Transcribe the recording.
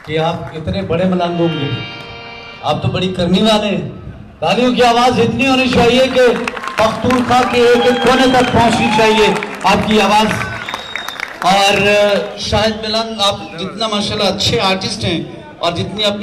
कि आप इतने बड़े मलंग होंगे। आप तो बड़ी करनी वाले हैं। तालियों की आवाज इतनी होनी चाहिए कि पख्तूनख्वा के एक एक कोने तक पहुंचनी चाहिए आपकी आवाज। और शाहिद मलंग, आप जितना माशाल्लाह अच्छे आर्टिस्ट हैं और जितनी आपने